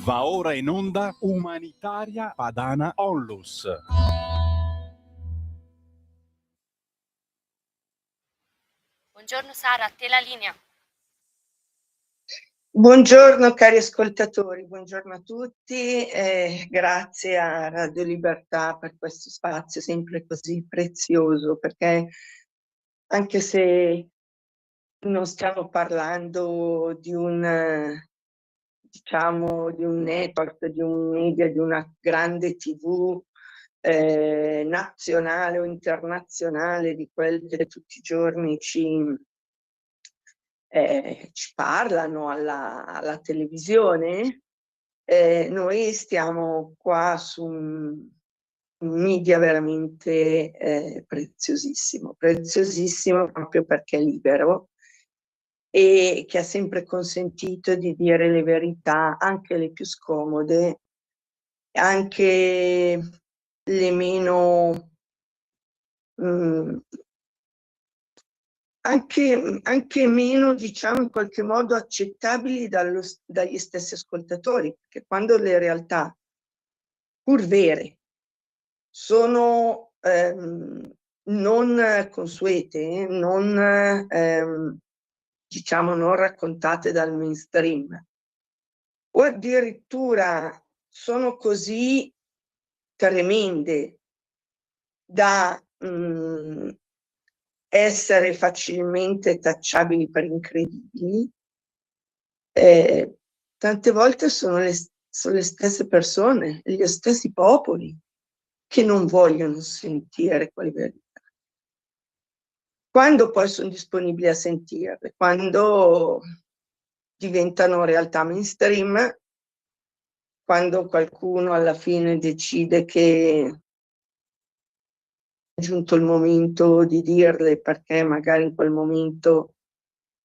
Va ora in onda Umanitaria Padana Onlus. Buongiorno Sara, a te la linea. Buongiorno cari ascoltatori, buongiorno a tutti, grazie a Radio Libertà per questo spazio sempre così prezioso, perché anche se non stiamo parlando di un, diciamo, di un network, di un media, di una grande TV nazionale o internazionale, di quelle che tutti i giorni ci parlano alla televisione, noi stiamo qua su un media veramente preziosissimo proprio perché è libero e che ha sempre consentito di dire le verità, anche le più scomode, anche le meno anche meno, diciamo, in qualche modo accettabili dagli stessi ascoltatori, perché quando le realtà, pur vere, sono non consuete, diciamo, non raccontate dal mainstream, o addirittura sono così tremende da essere facilmente tacciabili per incredibili, tante volte sono le stesse persone, gli stessi popoli che non vogliono sentire quelle verità. Quando poi sono disponibili a sentirle, quando diventano realtà mainstream, quando qualcuno alla fine decide che è giunto il momento di dirle perché magari in quel momento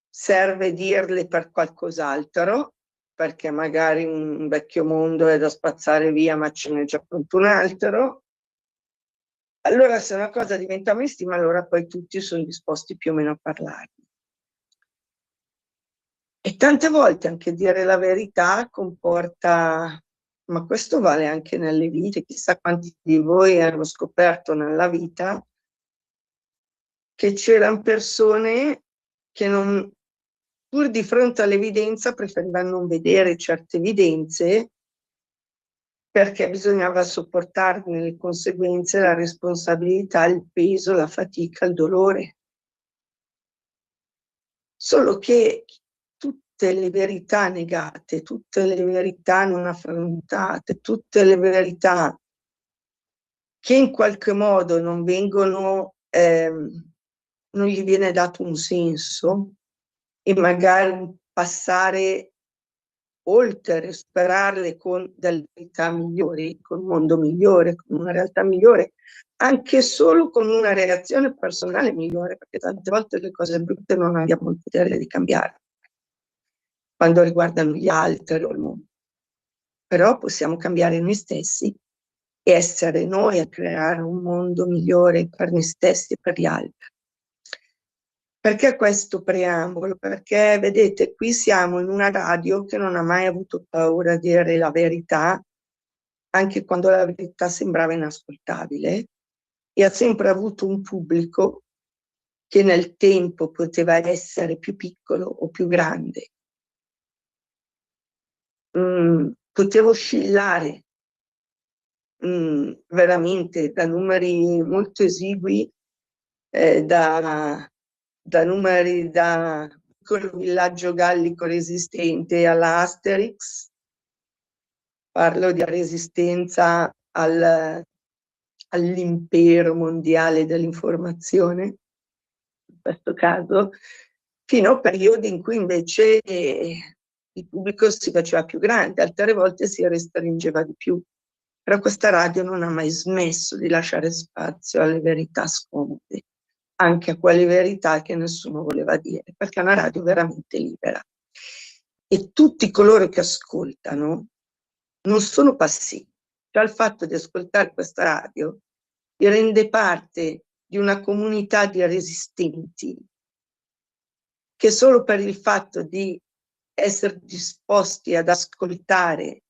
serve dirle per qualcos'altro, perché magari un vecchio mondo è da spazzare via ma ce n'è già pronto un altro. Allora se una cosa diventa mainstream, allora poi tutti sono disposti più o meno a parlarne. E tante volte anche dire la verità comporta, ma questo vale anche nelle vite, chissà quanti di voi hanno scoperto nella vita che c'erano persone che non, pur di fronte all'evidenza, preferivano non vedere certe evidenze perché bisognava sopportarne le conseguenze, la responsabilità, il peso, la fatica, il dolore. Solo che tutte le verità negate, tutte le verità non affrontate, tutte le verità che in qualche modo non vengono, non gli viene dato un senso e magari passare oltre, sperarle con delle verità migliori, con un mondo migliore, con una realtà migliore, anche solo con una reazione personale migliore, perché tante volte le cose brutte non abbiamo il potere di cambiare quando riguardano gli altri o il mondo. Però possiamo cambiare noi stessi e essere noi a creare un mondo migliore per noi stessi e per gli altri. Perché questo preambolo? Perché vedete, qui siamo in una radio che non ha mai avuto paura di dire la verità, anche quando la verità sembrava inascoltabile, e ha sempre avuto un pubblico che nel tempo poteva essere più piccolo o più grande. Poteva oscillare veramente da numeri molto esigui, da numeri da piccolo villaggio gallico resistente alla Asterix, parlo di resistenza all'impero mondiale dell'informazione, in questo caso, fino a periodi in cui invece il pubblico si faceva più grande, altre volte si restringeva di più. Però questa radio non ha mai smesso di lasciare spazio alle verità scomode, anche a quelle verità che nessuno voleva dire, perché è una radio veramente libera. E tutti coloro che ascoltano non sono passivi. Già il fatto di ascoltare questa radio ti rende parte di una comunità di resistenti che solo per il fatto di essere disposti ad ascoltare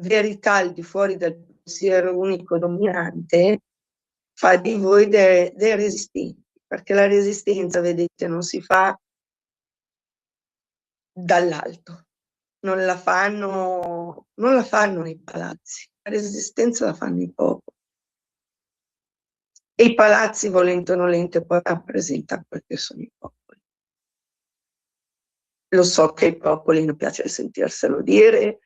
verità al di fuori del pensiero unico dominante fa di voi dei resistenti, perché la resistenza, vedete, non si fa dall'alto, non la fanno nei palazzi, la resistenza la fanno i popoli. E i palazzi, volente o nolente, poi rappresentano perché sono i popoli. Lo so che ai popoli non piace sentirselo dire,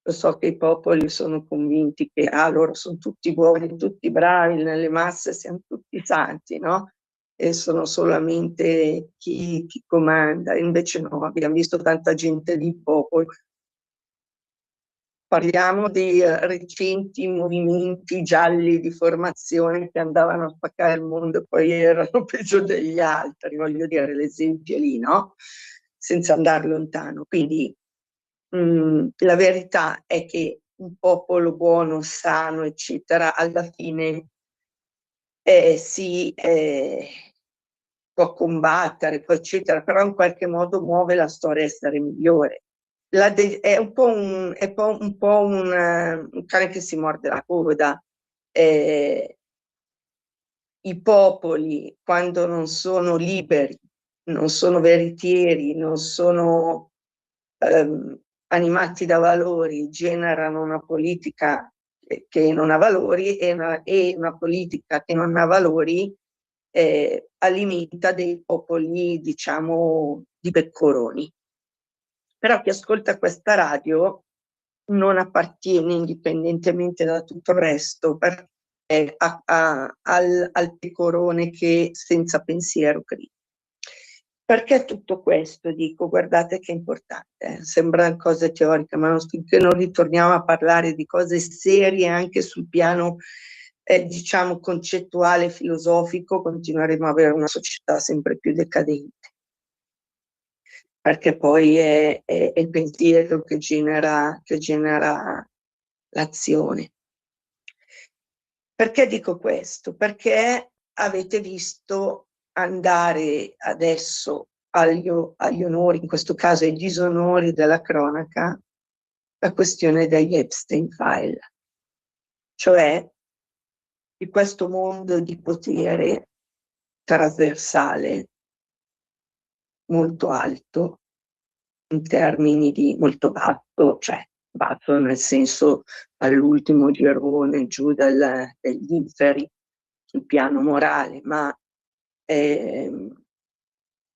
lo so che i popoli sono convinti che loro sono tutti buoni, tutti bravi, nelle masse siamo tutti santi, no? E sono solamente chi comanda. Invece no, abbiamo visto tanta gente di popolo. Parliamo di recenti movimenti gialli di formazione che andavano a spaccare il mondo e poi erano peggio degli altri, voglio dire, l'esempio lì, no? Senza andare lontano. Quindi la verità è che un popolo buono, sano, eccetera, alla fine può combattere, può eccetera, però in qualche modo muove la storia a essere migliore. È un po' un cane che si morde la coda. I popoli, quando non sono liberi, non sono veritieri, non sono animati da valori, generano una politica che non ha valori e una politica che non ha valori alimenta dei popoli, diciamo, di peccoroni. Però chi ascolta questa radio non appartiene, indipendentemente da tutto il resto, al pecorone che senza pensiero critico. Perché tutto questo? Dico, guardate che è importante, sembrano cose teoriche, ma finché non ritorniamo a parlare di cose serie anche sul piano, diciamo, concettuale, filosofico, continueremo ad avere una società sempre più decadente. Perché poi è il pensiero che genera l'azione. Perché dico questo? Perché avete visto andare adesso agli onori, in questo caso ai disonori della cronaca, la questione degli Epstein File, cioè di questo mondo di potere trasversale molto alto, in termini di molto basso, cioè basso nel senso all'ultimo girone giù degli inferi sul piano morale, ma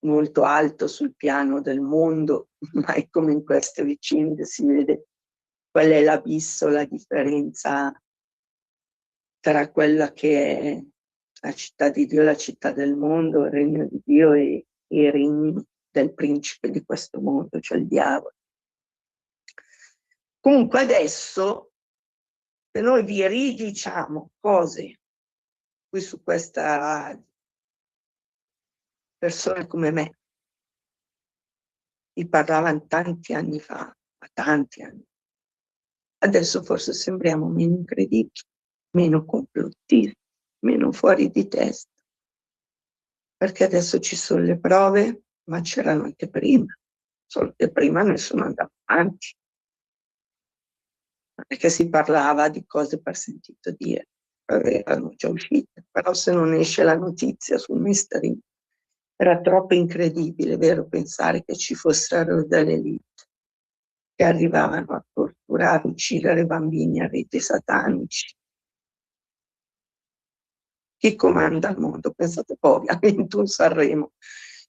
molto alto sul piano del mondo, mai come in queste vicende si vede qual è l'abisso, la differenza tra quella che è la città di Dio, la città del mondo, il regno di Dio e i regni del principe di questo mondo, cioè il diavolo. Comunque adesso, se noi vi ridiciamo cose qui su questa radio, persone come me, vi parlavano tanti anni fa, ma tanti anni. Adesso forse sembriamo meno incredibili, meno complottisti, meno fuori di testa, perché adesso ci sono le prove, ma c'erano anche prima, solo che prima nessuno andava avanti. Non è che si parlava di cose per sentito dire, erano già uscite, però se non esce la notizia sul mystery era troppo incredibile, vero, pensare che ci fossero delle elite che arrivavano a torturare, uccidere bambini a riti satanici. Chi comanda il mondo? Pensate poi a 21 Sanremo,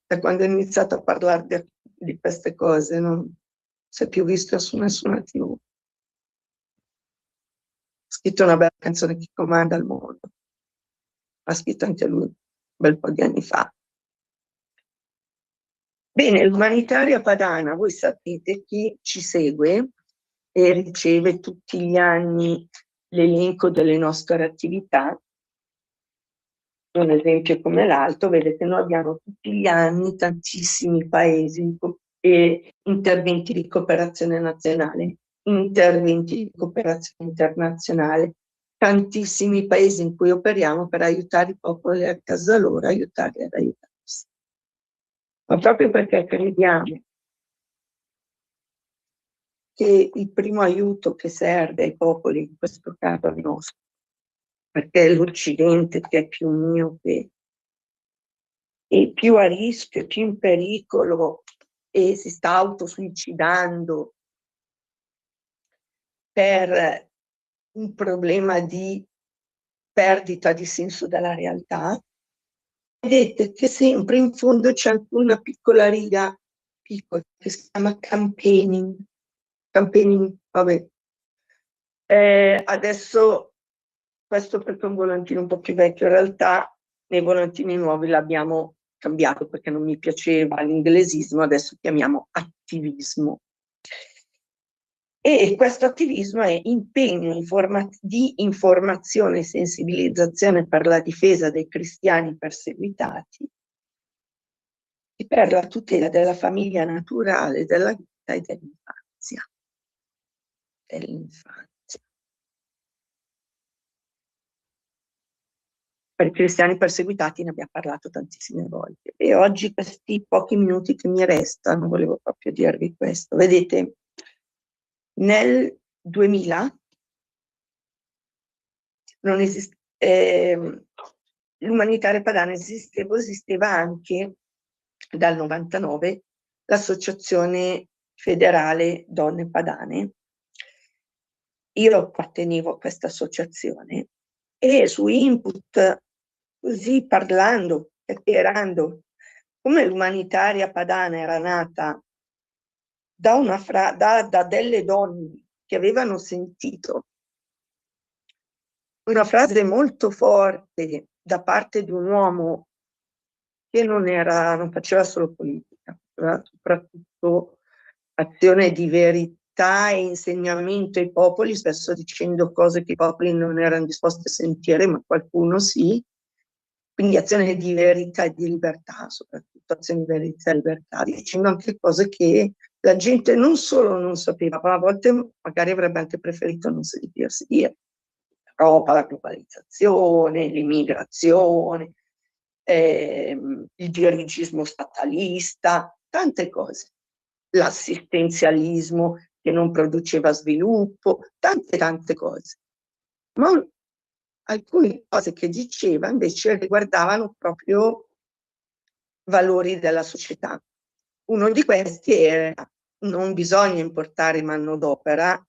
da quando ho iniziato a parlare di queste cose non si è più visto su nessuna TV. Ha scritto una bella canzone, Chi comanda il mondo, ha scritto anche lui un bel po' di anni fa. Bene, l'Umanitaria Padana, voi sapete, chi ci segue e riceve tutti gli anni l'elenco delle nostre attività, un esempio come l'altro, vedete, noi abbiamo tutti gli anni tantissimi paesi e interventi di cooperazione nazionale, interventi di cooperazione internazionale, tantissimi paesi in cui operiamo per aiutare i popoli a casa loro, aiutarli ad aiutarsi. Ma proprio perché crediamo che il primo aiuto che serve ai popoli, in questo caso al nostro, perché è l'Occidente che è più miope e più a rischio, più in pericolo e si sta autosuicidando per un problema di perdita di senso della realtà, vedete che sempre in fondo c'è una piccola riga piccola che si chiama campaigning. Campaigning, vabbè. Adesso questo perché è un volantino un po' più vecchio, in realtà nei volantini nuovi l'abbiamo cambiato perché non mi piaceva l'inglesismo, adesso chiamiamo attivismo. E questo attivismo è impegno di informazione e sensibilizzazione per la difesa dei cristiani perseguitati e per la tutela della famiglia naturale, della vita e dell'infanzia. Per i cristiani perseguitati ne abbiamo parlato tantissime volte e oggi questi pochi minuti che mi restano volevo proprio dirvi questo. Vedete, nel 2000 non l'umanitaria padana esisteva anche dal 99 l'associazione federale donne padane. Io appartenevo a questa associazione e su input, così parlando, chiacchierando, come l'umanitaria padana era nata da delle donne che avevano sentito una frase molto forte da parte di un uomo che non faceva solo politica, faceva soprattutto azione di verità e insegnamento ai popoli, spesso dicendo cose che i popoli non erano disposti a sentire, ma qualcuno sì. Quindi azione di verità e di libertà, soprattutto azione di verità e libertà, dicendo anche cose che la gente non solo non sapeva, ma a volte magari avrebbe anche preferito non sentirsi dire. L'Europa, la globalizzazione, l'immigrazione, il dirigismo statalista, tante cose. L'assistenzialismo che non produceva sviluppo, tante cose. Ma alcune cose che diceva invece riguardavano proprio valori della società. Uno di questi era: non bisogna importare manodopera,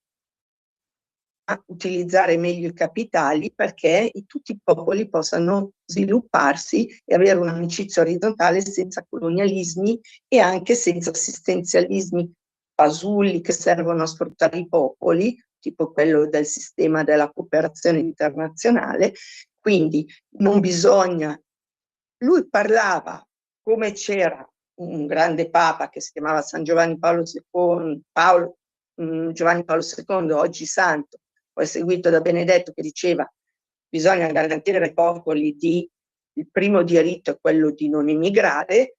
ma utilizzare meglio i capitali perché tutti i popoli possano svilupparsi e avere un'amicizia orizzontale senza colonialismi e anche senza assistenzialismi fasulli che servono a sfruttare i popoli, tipo quello del sistema della cooperazione internazionale. Quindi non bisogna. Lui parlava come c'era un grande papa che si chiamava San Giovanni Paolo II, Giovanni Paolo II, oggi santo, poi seguito da Benedetto, che diceva bisogna garantire ai popoli il primo diritto è quello di non emigrare.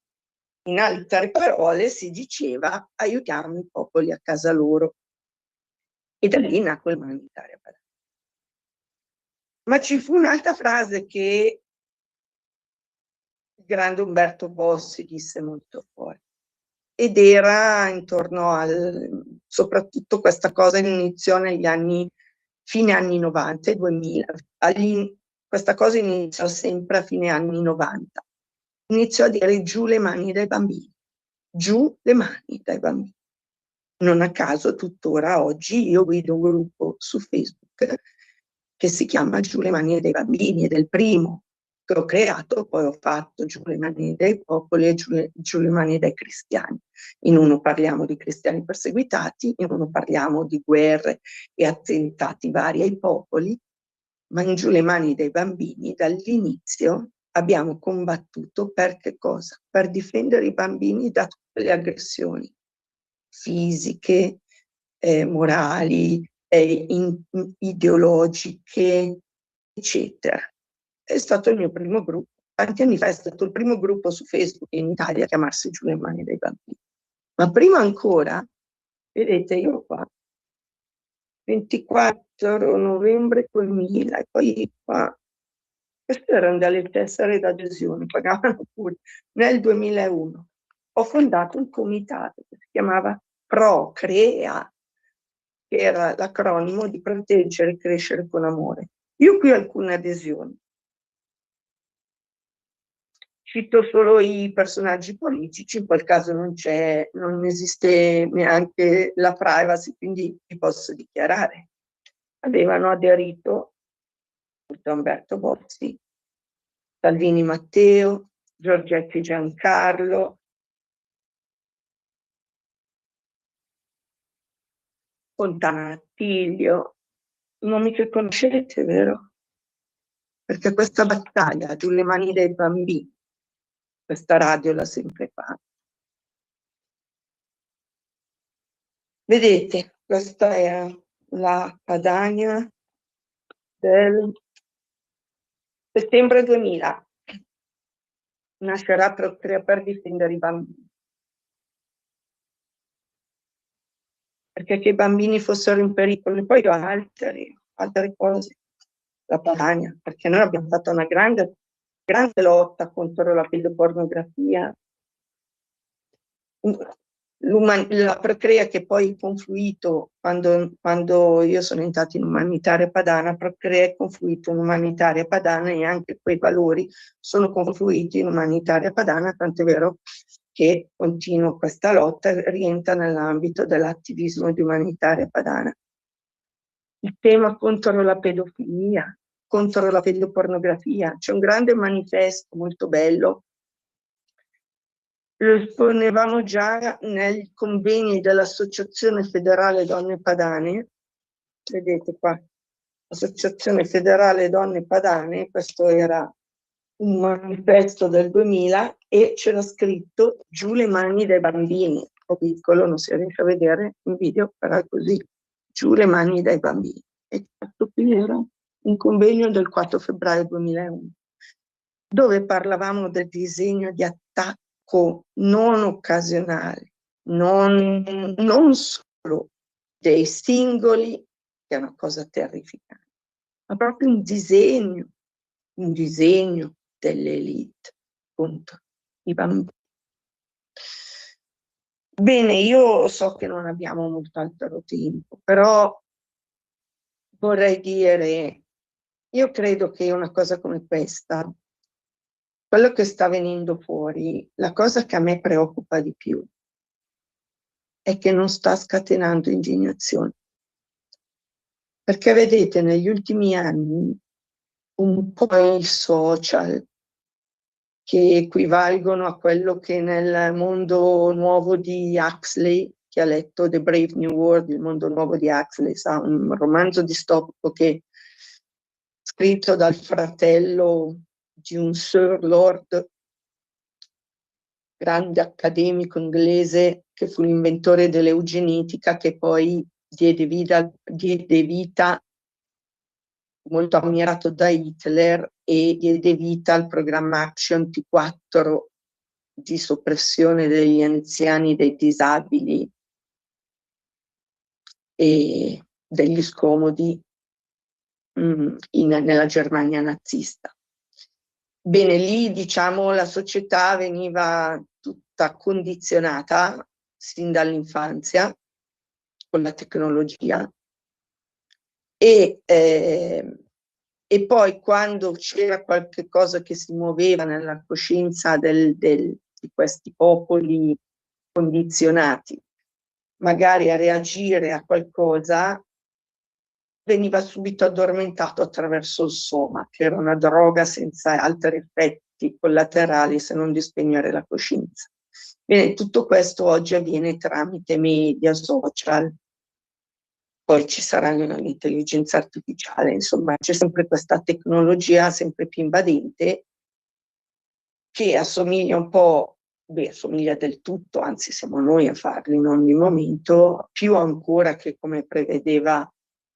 In altre parole si diceva aiutiamo i popoli a casa loro. E da lì nacque l'umanitaria padana. Ma ci fu un'altra frase che il grande Umberto Bossi disse molto forte, ed era intorno soprattutto questa cosa iniziò fine anni 90 e 2000. Questa cosa iniziò sempre a fine anni 90. Iniziò a dire giù le mani dai bambini, giù le mani dai bambini. Non a caso tuttora oggi io guido un gruppo su Facebook che si chiama Giù le mani dai bambini, ed è il primo che ho creato, poi ho fatto Giù le mani dai popoli e giù le mani dai cristiani. In uno parliamo di cristiani perseguitati, in uno parliamo di guerre e attentati vari ai popoli, ma in Giù le mani dai bambini dall'inizio abbiamo combattuto per che cosa? Per difendere i bambini da tutte le aggressioni fisiche, morali, ideologiche, eccetera. È stato il mio primo gruppo. Tanti anni fa è stato il primo gruppo su Facebook in Italia a chiamarsi Giù le mani dai bambini. Ma prima ancora, vedete, io qua, 24 novembre 2000, e poi qua, queste erano delle tessere d'adesione, pagavano pure. Nel 2001 ho fondato un comitato che si chiamava Procrea, che era l'acronimo di proteggere e crescere con amore. Io qui ho alcune adesioni. Cito solo i personaggi politici, in quel caso non esiste neanche la privacy, quindi li posso dichiarare. Avevano aderito Umberto Bozzi, Salvini Matteo, Giorgetti Giancarlo, Fontana Attilio, nomi che conoscerete, vero? Perché questa battaglia sulle mani dei bambini, questa radio l'ha sempre fatta. Vedete, questa è la Padania del settembre 2000. Nascerà Procrea per difendere i bambini. Perché che i bambini fossero in pericolo. E poi altre cose. La Padania, perché noi abbiamo fatto una grande lotta contro la pedopornografia. La Procrea, che poi è confluito quando io sono entrata in umanitaria padana, Procrea è confluito in umanitaria padana e anche quei valori sono confluiti in umanitaria padana, tant'è vero che continuo questa lotta, rientra nell'ambito dell'attivismo di umanitaria padana. Il tema contro la pedofilia, contro la pedopornografia, c'è un grande manifesto molto bello. Lo esponevamo già nei convegni dell'Associazione Federale Donne Padane, vedete qua, Associazione Federale Donne Padane, questo era un manifesto del 2000 e c'era scritto giù le mani dei bambini, o piccolo, non si riesce a vedere in video, però è così, giù le mani dai bambini. E questo qui era un convegno del 4 febbraio 2001, dove parlavamo del disegno di attacco non occasionale, non solo dei singoli, che è una cosa terrificante, ma proprio un disegno dell'elite contro i bambini. Bene, io so che non abbiamo molto altro tempo, però vorrei dire, io credo che una cosa come questa, quello che sta venendo fuori, la cosa che a me preoccupa di più è che non sta scatenando indignazione. Perché vedete, negli ultimi anni, un po' i social, che equivalgono a quello che nel mondo nuovo di Huxley, chi ha letto The Brave New World, il mondo nuovo di Huxley, sa, un romanzo distopico che scritto dal fratello di un Sir Lord, grande accademico inglese che fu l'inventore dell'eugenetica, che poi diede vita, molto ammirato da Hitler, e diede vita al programma Action T4 di soppressione degli anziani, dei disabili e degli scomodi nella Germania nazista. Bene, lì diciamo la società veniva tutta condizionata sin dall'infanzia con la tecnologia e poi quando c'era qualche cosa che si muoveva nella coscienza di questi popoli condizionati, magari a reagire a qualcosa, veniva subito addormentato attraverso il soma, che era una droga senza altri effetti collaterali se non di spegnere la coscienza. Bene, tutto questo oggi avviene tramite media, social, poi ci sarà l'intelligenza artificiale, insomma c'è sempre questa tecnologia sempre più invadente che assomiglia un po', assomiglia del tutto, anzi siamo noi a farlo in ogni momento, più ancora che come prevedeva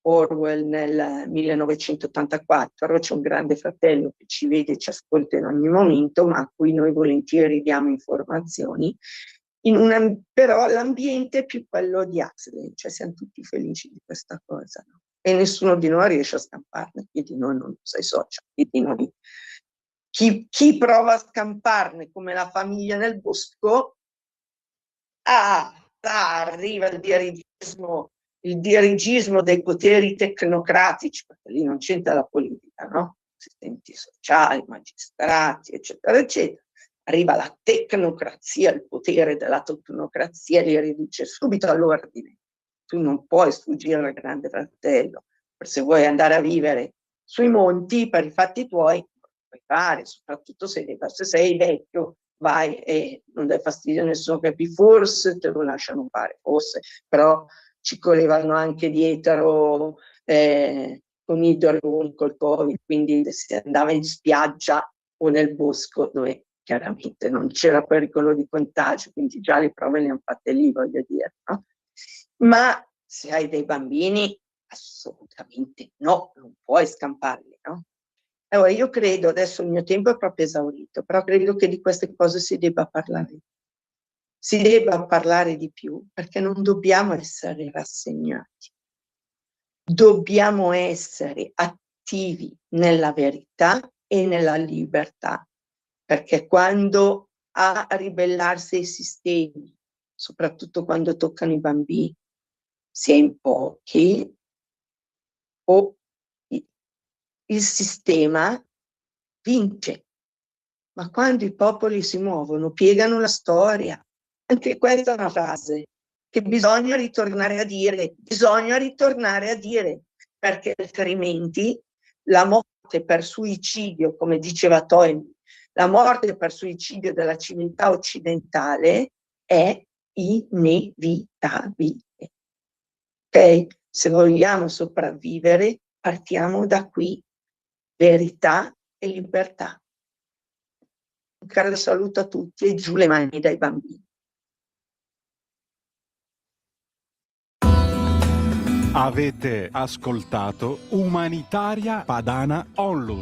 Orwell nel 1984, c'è un grande fratello che ci vede e ci ascolta in ogni momento, ma a cui noi volentieri diamo informazioni, però l'ambiente è più quello di Huxley, cioè siamo tutti felici di questa cosa, no? E nessuno di noi riesce a scamparne, chi di noi non usa i social, chi prova a scamparne come la famiglia nel bosco, arriva il dirigismo il dirigismo dei poteri tecnocratici, perché lì non c'entra la politica, no? Assistenti sociali, magistrati, eccetera, eccetera. Arriva la tecnocrazia, il potere della tecnocrazia li riduce subito all'ordine. Tu non puoi sfuggire al grande fratello, se vuoi andare a vivere sui monti per i fatti tuoi, puoi fare, soprattutto se sei vecchio, vai e non dai fastidio a nessuno, forse te lo lasciano fare, forse, però ci correvano anche dietro con i droni, col Covid, quindi si andava in spiaggia o nel bosco dove chiaramente non c'era pericolo di contagio, quindi già le prove le hanno fatte lì, voglio dire, no? Ma se hai dei bambini, assolutamente no, non puoi scamparli, no? Allora io credo, adesso il mio tempo è proprio esaurito, però credo che di queste cose si debba parlare di più, perché non dobbiamo essere rassegnati, dobbiamo essere attivi nella verità e nella libertà, perché quando a ribellarsi ai sistemi, soprattutto quando toccano i bambini, si è in pochi, o il sistema vince. Ma quando i popoli si muovono, piegano la storia. Anche questa è una frase che bisogna ritornare a dire, perché altrimenti la morte per suicidio, come diceva Toynbee, la morte per suicidio della civiltà occidentale è inevitabile. Ok? Se vogliamo sopravvivere, partiamo da qui, verità e libertà. Un caro saluto a tutti e giù le mani dai bambini. Avete ascoltato Umanitaria Padana Onlus.